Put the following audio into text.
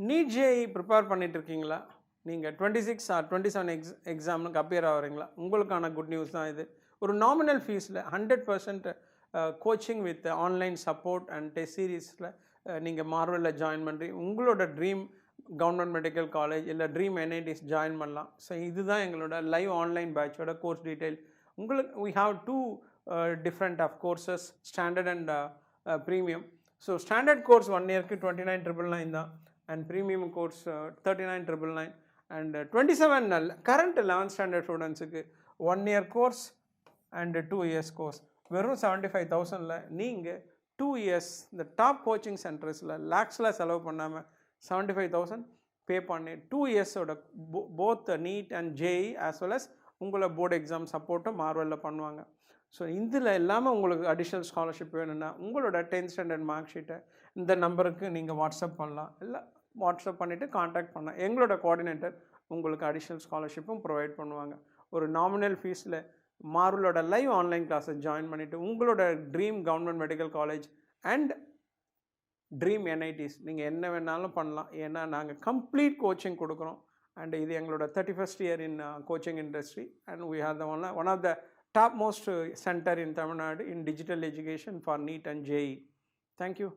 NEET JE prepare பண்ணிட்டு இருக்கீங்களா? நீங்கள் 26 ஆர் 27 எக்ஸாமுக்கு அப்பியர் ஆகிறீங்களா? உங்களுக்கான குட் நியூஸ் தான் இது. ஒரு நாமினல் ஃபீஸில் 100% coaching with online support and test சீரீஸில் நீங்கள் மார்வலில் ஜாயின் பண்ணி உங்களோட ட்ரீம் கவர்மெண்ட் மெடிக்கல் காலேஜ் இல்லை ட்ரீம் என்ஐடிஸ் ஜாயின் பண்ணலாம். ஸோ இதுதான் எங்களோட லைவ் ஆன்லைன் பேட்சோட கோர்ஸ் டீட்டெயில். உங்களுக்கு we have two different of courses, standard and premium. So standard course 1 yearக்கு 29,999 தான், and premium course 39,999, and 27 current 11th standard ஸ்டூடெண்ட்ஸுக்கு 1 year course and 2 years course வெறும் 75,000ல நீங்கள் 2 years இந்த டாப் கோச்சிங் சென்டர்ஸில் லேக்ஸில் செலவு பண்ணாமல் 75,000 pay பண்ணி 2 இயர்ஸோட both NEET and JEE as well as உங்களை போர்டு எக்ஸாம் சப்போர்ட்டும் மார்வலில் பண்ணுவாங்க. ஸோ இதில் இல்லாமல் உங்களுக்கு அடிஷ்னல் ஸ்காலர்ஷிப் வேணும்னா உங்களோட 10th ஸ்டாண்டர்ட் மார்க் ஷீட்டை இந்த நம்பருக்கு நீங்கள் வாட்ஸ்அப் பண்ணலாம், இல்லை வாட்ஸ்அப் பண்ணிவிட்டு காண்டாக்ட் பண்ணலாம். எங்களோட கோஆர்டினேட்டர் உங்களுக்கு அடிஷ்னல் ஸ்காலர்ஷிப்பும் ப்ரொவைட் பண்ணுவாங்க. ஒரு நாமினல் ஃபீஸில் மார்வலோட லைவ் ஆன்லைன் கிளாஸை ஜாயின் பண்ணிவிட்டு உங்களோட dream government medical college and dream NITs நீங்கள் என்ன வேணாலும் பண்ணலாம். ஏன்னா நாங்கள் கம்ப்ளீட் கோச்சிங் கொடுக்குறோம். அண்ட் இது எங்களோட 31st year in coaching industry, and we are the one of the topmost center in Tamil Nadu in digital education for NEET and JEE. Thank you.